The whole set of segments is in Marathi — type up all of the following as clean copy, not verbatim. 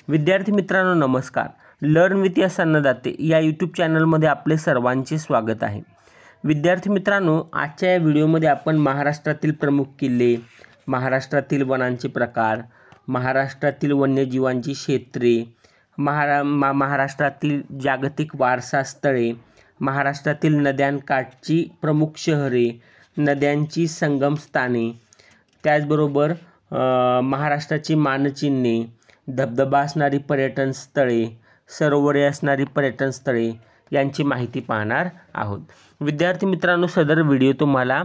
विद्यार्थी मित्रांनो नमस्कार. लर्न विथ यस अन्नदाते या यूट्यूब चॅनलमध्ये आपले सर्वांचे स्वागत आहे. विद्यार्थी मित्रांनो, आजच्या या व्हिडिओमध्ये आपण महाराष्ट्रातील प्रमुख किल्ले, महाराष्ट्रातील वनांचे प्रकार, महाराष्ट्रातील वन्यजीवांची क्षेत्रे, महाराष्ट्रातील जागतिक वारसा स्थळे, महाराष्ट्रातील नद्यांकाठची प्रमुख शहरे, नद्यांची संगमस्थाने, त्याचबरोबर महाराष्ट्राची मानचिन्हे, धबधबा असणारी पर्यटन स्थळे, सरोवरे असणारी पर्यटन स्थळे यांची माहिती पाहणार आहोत. विद्यार्थी मित्रांनो, सदर व्हिडिओ तुम्हाला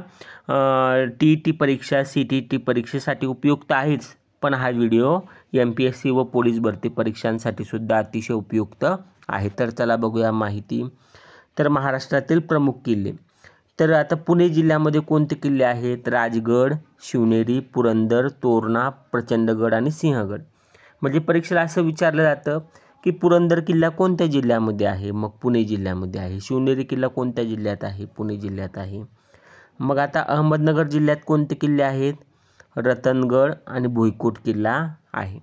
TET परीक्षा CTET परीक्षेसाठी उपयुक्त आहेच, पण हा व्हिडिओ MPSC व पोलीस भरती परीक्षांसाठी सुद्धा अतिशय उपयुक्त आहे. तर चला बघूया माहिती. तर महाराष्ट्रातील प्रमुख किल्ले. तर आता पुणे जिल्ह्यामध्ये कोणते किल्ले आहेत? राजगड, शिवनेरी, पुरंदर, तोरणा, प्रचंडगड आणि सिंहगड. म्हणजे परीक्षेला असं विचारलं जातं की पुरंदर किल्ला कोणत्या जिल्ह्यामध्ये आहे? मग पुणे जिल्ह्यामध्ये आहे. शिवनेरी किल्ला कोणत्या जिल्ह्यात आहे? पुणे जिल्ह्यात आहे. मग आता अहमदनगर जिल्ह्यात कोणते किल्ले आहेत? रतनगड आणि भुईकोट किल्ला आहे.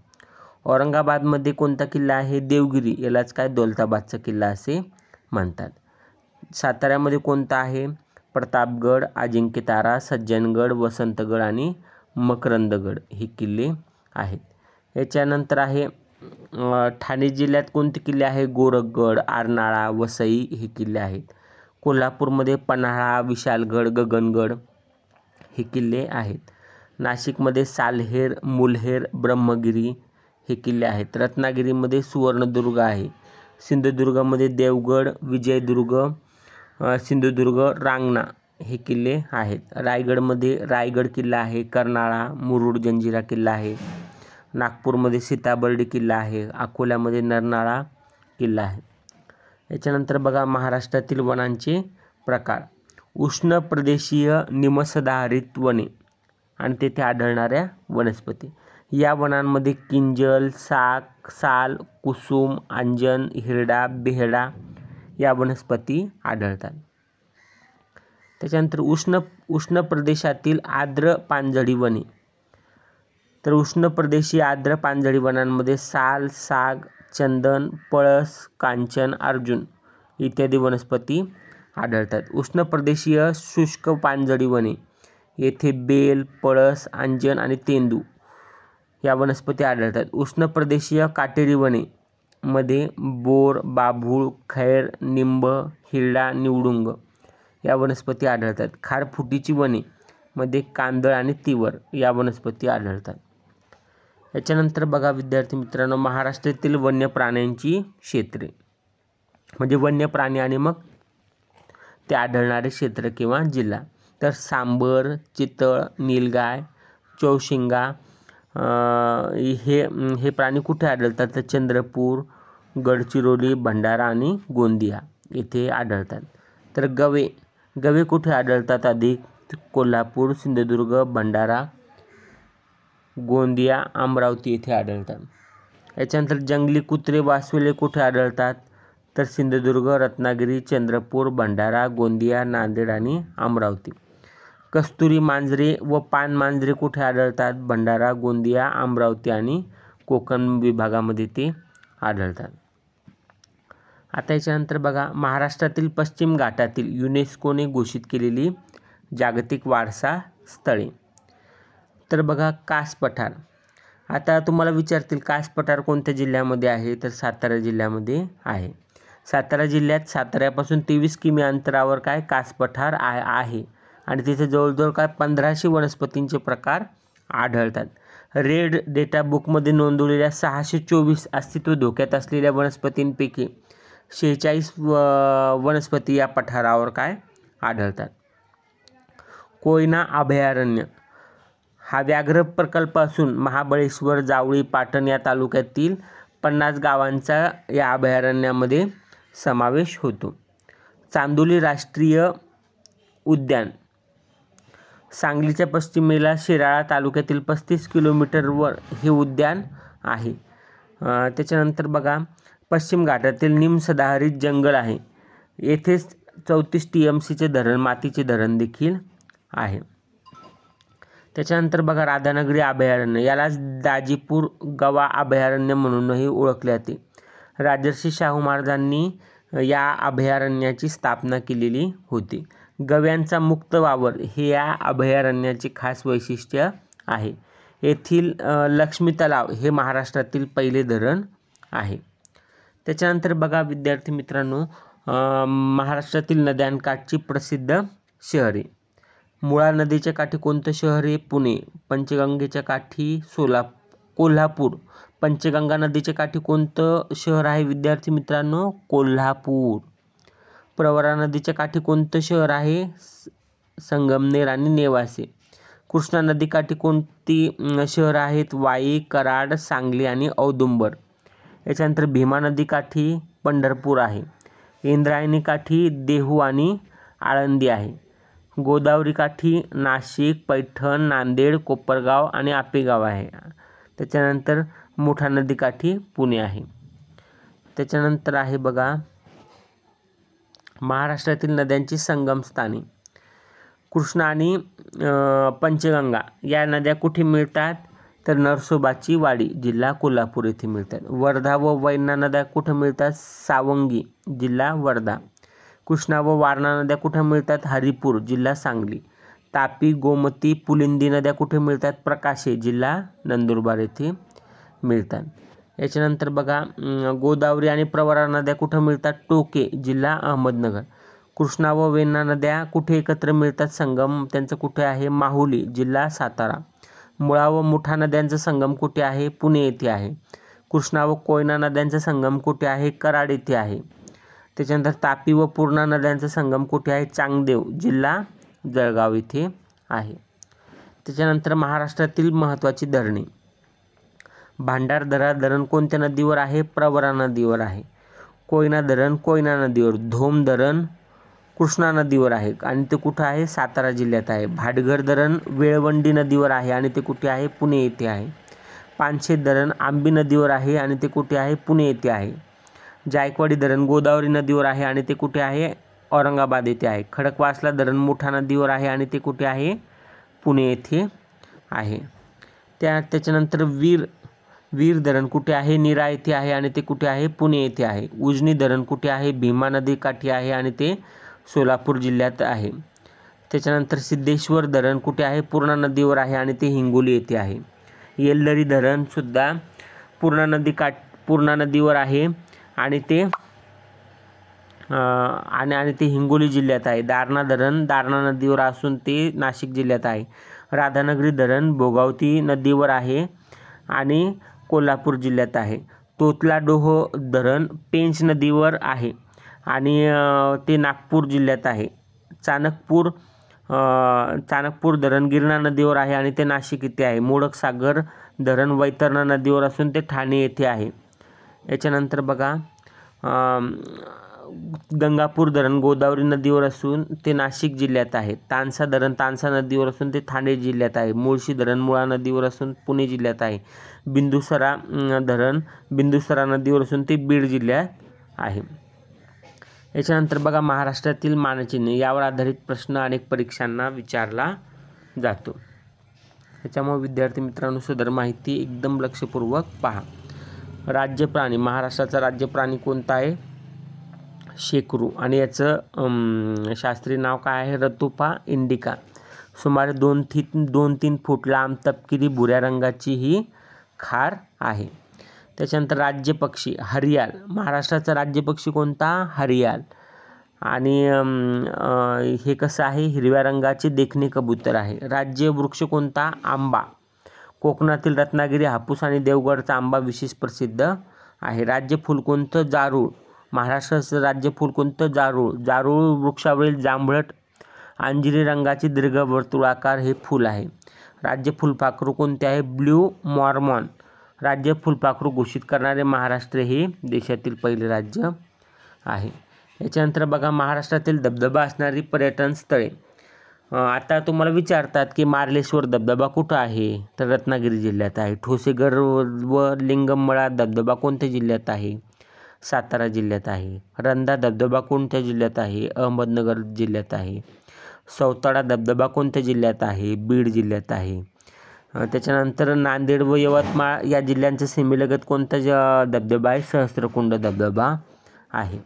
औरंगाबादमध्ये कोणता किल्ला आहे? देवगिरी, यालाच काय दौलताबादचा किल्ला असे म्हणतात. साताऱ्यामध्ये कोणता आहे? प्रतापगड, अजिंक्यतारा, सज्जनगड, वसंतगड आणि मकरंदगड हे किल्ले आहेत. याच्यानंतर आहे ठाणे जिल्ह्यात कोणते किल्ले आहे? गोरखगड, आरनाळा, वसई हे किल्ले आहेत. कोल्हापूरमध्ये पन्हाळा, विशालगड, गगनगड हे किल्ले आहेत. नाशिकमध्ये सालहेर, मुलहेर, ब्रह्मगिरी हे किल्ले आहेत. रत्नागिरीमध्ये सुवर्णदुर्ग आहे. सिंधुदुर्गमध्ये देवगड, विजयदुर्ग, सिंधुदुर्ग, रांगणा हे किल्ले आहेत. रायगडमध्ये रायगड किल्ला आहे. कर्नाळा, मुरुड, जंजिरा किल्ला आहे. नागपूरमध्ये सीताबर्डी किल्ला आहे. अकोल्यामध्ये नरनाळा किल्ला आहे. याच्यानंतर बघा महाराष्ट्रातील वनांचे प्रकार. उष्ण प्रदेशीय निमसदाहरित वने आणि तेथे आढळणाऱ्या वनस्पती. या वनांमध्ये किंजल, साल, कुसुम, अंजन, हिरडा, बेहडा या वनस्पती आढळतात. त्याच्यानंतर उष्ण प्रदेशातील आर्द्र पानझडी वने. तर उष्ण प्रदेशीय आर्द्र पानझडी वनांमध्ये साल, साग, चंदन, पळस, कांचन, अर्जुन इत्यादी वनस्पती आढळतात. उष्ण प्रदेशीय शुष्क पानझडी वने येथे बेल, पळस, अंजन आणि तेंदू या वनस्पती आढळतात. उष्ण प्रदेशीय काटेरी वने मध्ये बोर, बाभूळ, खैर, निंब, हिरडा, निवडुंग या वनस्पती आढळतात. खारफुटीची वने मध्ये कांदळ आणि तिवर या वनस्पती आढळतात. याच्यानंतर बघा विद्यार्थी मित्रांनो, महाराष्ट्रातील वन्य प्राण्यांची क्षेत्रे. म्हणजे वन्य प्राणी आणि मग ते आढळणारे क्षेत्र किंवा जिल्हा. तर सांबर, चितळ, नीलगाय, चौशिंगा हे प्राणी कुठे आढळतात? तर चंद्रपूर, गडचिरोली, भंडारा आणि गोंदिया येथे आढळतात. तर गवे कुठे आढळतात अधिक? कोल्हापूर, सिंधुदुर्ग, भंडारा, गोंदिया, अमरावती येथे आढळतात. याच्यानंतर जंगली कुत्रे, वासवेले कुठे आढळतात? तर सिंधुदुर्ग, रत्नागिरी, चंद्रपूर, भंडारा, गोंदिया, नांदेड आणि अमरावती. कस्तुरी मांजरे व पान मांजरे कुठे आढळतात? भंडारा, गोंदिया, अमरावती आणि कोकण विभागामध्ये ते आढळतात. आता याच्यानंतर बघा महाराष्ट्रातील पश्चिम घाटातील युनेस्कोने घोषित केलेली जागतिक वारसा स्थळे. तर बघा कास पठार. आता तुम्हाला विचारतील कास पठार कोणत्या जिल्ह्यामध्ये आहे? तर सातारा जिल्ह्यामध्ये आहे. सातारा जिल्ह्यात साताऱ्यापासून 23 किमी अंतरावर काय कास पठार आहे आणि तिथे जवळजवळ काय 1500 वनस्पतींचे प्रकार आढळतात. रेड डेटा बुकमध्ये नोंदवलेल्या 624 अस्तित्व धोक्यात असलेल्या वनस्पतींपैकी 46 वनस्पती या पठारावर काय आढळतात. कोयना अभयारण्य हा व्याघ्र प्रकल्प असून महाबळेश्वर, जावळी, पाटण या तालुक्यातील 50 गावांचा या अभयारण्यामध्ये समावेश होतो. चांदोली राष्ट्रीय उद्यान सांगलीच्या पश्चिमेला शिराळा तालुक्यातील 35 किलोमीटरवर हे उद्यान आहे. त्याच्यानंतर बघा पश्चिम घाटातील निमसदाहरित जंगल आहे. येथेच 34 TMCचे धरण, मातीचे धरण देखील आहे. त्याच्यानंतर बघा राधानगरी अभयारण्य, यालाच दाजीपूर गवा अभयारण्य म्हणूनही ओळखले जाते. राजर्षी शाहू महाराजांनी या अभयारण्याची स्थापना केलेली होती. गव्यांचा मुक्त वावर हे या अभयारण्याचे खास वैशिष्ट्य आहे. येथील लक्ष्मी तलाव हे महाराष्ट्रातील पहिले धरण आहे. त्याच्यानंतर बघा विद्यार्थी मित्रांनो, महाराष्ट्रातील नद्यांकाठची प्रसिद्ध शहरे. मुळा नदीच्या काठी कोणतं शहर आहे? पुणे. पंचगंगेच्या काठी कोल्हापूर. पंचगंगा नदीच्या काठी कोणतं शहर आहे विद्यार्थी मित्रांनो? कोल्हापूर. प्रवरा नदीच्या काठी कोणतं शहर आहे? संगमनेर आणि नेवासे. कृष्णा नदीकाठी कोणती शहर आहेत? वाई, कराड, सांगली आणि औदुंबर. याच्यानंतर भीमा नदीकाठी पंढरपूर आहे. इंद्रायणी काठी देहू आणि आळंदी आहे. गोदावरी काठी नाशिक, पैठण, नांदेड, कोपरगाव आणि आपेगाव आहे. त्याच्यानंतर मुठा नदीकाठी पुणे आहे. त्याच्यानंतर आहे बघा महाराष्ट्रातील नद्यांची संगमस्थाने. कृष्णा आणि पंचगंगा या नद्या कुठे मिळतात? तर नरसोबाची वाडी, जिल्हा कोल्हापूर येथे मिळतात. वर्धा व वैना नद्या कुठे मिळतात? सावंगी, जिल्हा वर्धा. कृष्णा व वारणा नद्या कुठे मिळतात? हरिपूर, जिल्हा सांगली. तापी, गोमती, पुलिंदी नद्या कुठे मिळतात? प्रकाशे, जिल्हा नंदुरबार येथे मिळतात. याच्यानंतर बघा गोदावरी आणि प्रवरा नद्या कुठे मिळतात? टोके, जिल्हा अहमदनगर. कृष्णा व वेण्णा नद्या कुठे एकत्र मिळतात? संगम त्यांचं कुठे आहे? माहुली, जिल्हा सातारा. मुळा व मुठा नद्यांचा संगम कुठे आहे? पुणे येथे आहे. कृष्णा व कोयना नद्यांचा संगम कुठे आहे? कराड येथे आहे. त्याच्यानंतर तापी व पूर्णा नद्यांचा संगम कुठे आहे? चांगदेव, जिल्हा जळगाव येथे आहे. त्याच्यानंतर महाराष्ट्रातील महत्त्वाची धरणे. भांडारदरा धरण कोणत्या नदीवर आहे? प्रवरा नदीवर आहे. कोयना धरण कोयना नदीवर. धोम धरण कृष्णा नदीवर आहे आणि ते कुठं आहे? सातारा जिल्ह्यात आहे. भाटघर धरण वेळवंडी नदीवर आहे आणि ते कुठे आहे? पुणे येथे आहे. पानशेत धरण आंबी नदीवर आहे आणि ते कुठे आहे? पुणे येथे आहे. जायकवाडी धरण गोदावरी नदीवर आहे आणि ते कुठे आहे? औरंगाबाद येथे आहे. खडकवासला धरण मुठा नदीवर आहे आणि ते कुठे आहे? पुणे येथे आहे. त्याच्यानंतर वीर धरण कुठे आहे? नीरा येथे आहे आणि ते कुठे आहे? पुणे येथे आहे. उजनी धरण कुठे आहे? भीमा नदीकाठी आहे आणि ते सोलापूर जिल्ह्यात आहे. त्याच्यानंतर सिद्धेश्वर धरण कुठे आहे? पूर्णा नदीवर आहे आणि ते हिंगोली येथे आहे. येलदरी धरणसुद्धा पूर्णा नदीवर आहे आणि ते हिंगोली जिल्ह्यात आहे. दारणा धरण दारणा नदीवर असून ते नाशिक जिल्ह्यात आहे. राधानगरी धरण भोगावती नदीवर आहे आणि कोल्हापूर जिल्ह्यात आहे. तोतलाडोह धरण पेंच नदीवर आहे आणि ते नागपूर जिल्ह्यात आहे. चाणकपूर धरण गिरणा नदीवर आहे आणि ते नाशिक येथे आहे. मोडकसागर धरण वैतरणा नदीवर असून ते ठाणे येथे आहे. याच्यानंतर बघा गंगापूर धरण गोदावरी नदीवर असून ते नाशिक जिल्ह्यात आहे. तानसा धरण तानसा नदीवर असून ते ठाणे जिल्ह्यात आहे. मुळशी धरण मुळा नदीवर असून पुणे जिल्ह्यात आहे. बिंदुसरा धरण बिंदुसरा नदीवर असून ते बीड जिल्ह्यात आहे. याच्यानंतर बघा महाराष्ट्रातील मानचिन्ह, यावर आधारित प्रश्न अनेक परीक्षांना विचारला जातो. त्याच्यामुळे विद्यार्थी मित्रांनो सदर माहिती एकदम लक्षपूर्वक पहा. राज्य प्राणी, महाराष्ट्राचा राज्य प्राणी कोणता आहे? शेकरू आणि याचं शास्त्रीय नाव काय आहे? रतुपा इंडिका. सुमारे 2-3 फूट लांब तपकिरी भुऱ्या रंगाची ही खार आहे. त्याच्यानंतर राज्य पक्षी हरियाल. महाराष्ट्राचा राज्य पक्षी कोणता? हरियाल. आणि हे कसं आहे? हिरव्या रंगाचे देखणे कबूतर आहे. राज्य वृक्ष कोणता? आंबा. कोकणातील रत्नागिरी हापूस आणि देवगडचा आंबा विशेष प्रसिद्ध आहे. राज्य फूल कोणतं? जारूळ. महाराष्ट्राचं राज्य फूल कोणतं? जारूळ. जारूळ वृक्षावरील जांभळट अंजिरी रंगाचे दीर्घ वर्तुळाकार हे फूल आहे. राज्य फुलपाखरू कोणते आहे? Blue Mormon. राज्य फुलपाखरू घोषित करणारे महाराष्ट्र हे देशातील पहिले राज्य आहे. याच्यानंतर बघा महाराष्ट्रातील धबधबा असणारी पर्यटन स्थळे. आता तुम्हाला विचारतात की मार्लेश्वर धबधबा कुठं आहे? तर रत्नागिरी जिल्ह्यात आहे. ठोसेघर व लिंगमळा धबधबा कोणत्या जिल्ह्यात आहे? सातारा जिल्ह्यात आहे. रंधा धबधबा कोणत्या जिल्ह्यात आहे? अहमदनगर जिल्ह्यात आहे. सौताडा धबधबा कोणत्या जिल्ह्यात आहे? बीड जिल्ह्यात आहे. त्याच्यानंतर नांदेड व यवतमाळ या जिल्ह्यांच्या सीमेलगत कोणता धबधबा आहे? सहस्त्रकुंड धबधबा आहे.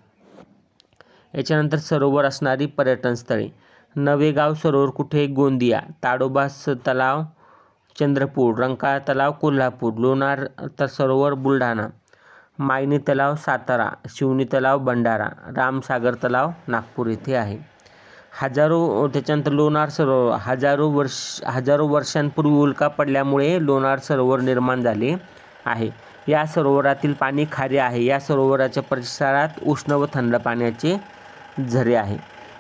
याच्यानंतर सरोवर असणारी पर्यटन स्थळे. नवेगाव सरोवर कुठे? गोंदिया. ताडोबा तलाव चंद्रपूर. रंकाळा तलाव कोल्हापूर. लोणार सरोवर बुलढाणा. मायनी तलाव सातारा. शिवनी तलाव भंडारा. रामसागर तलाव नागपूर येथे आहे. त्याच्यानंतर लोणार सरोवर हजारो वर्षांपूर्वी उल्का पडल्यामुळे लोणार सरोवर निर्माण झाले आहे. या सरोवरातील पाणी खारे आहे. या सरोवराच्या परिसरात उष्ण व थंड पाण्याचे झरे आहे.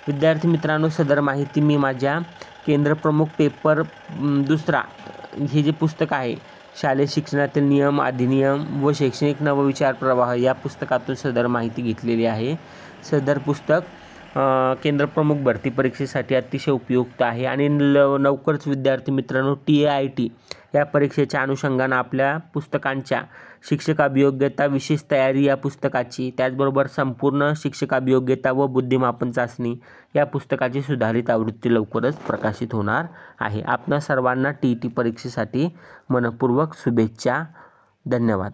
विद्यार्थी मित्रांनो, सदर माहिती मी माझ्या केंद्रप्रमुख पेपर 2 हे जे पुस्तक आहे, शालेय शिक्षणातील नियम, अधिनियम व शैक्षणिक नवविचार प्रवाह या पुस्तकातून सदर माहिती घेतलेली आहे. सदर पुस्तक केंद्रप्रमुख भरती परीक्षेसाठी अतिशय उपयुक्त आहे आणि लवकरच विद्यार्थी मित्रांनो TAIT या परीक्षेच्या अनुषंगानं आपल्या पुस्तकांच्या शिक्षक अभियोग्यता विशेष तयारी या पुस्तकाची, त्याचबरोबर संपूर्ण शिक्षक अभियोग्यता व बुद्धिमापन चाचणी या पुस्तकाची सुधारित आवृत्ती लवकरच प्रकाशित होणार आहे. आपणा सर्वांना TET परीक्षेसाठी मनपूर्वक शुभेच्छा. धन्यवाद.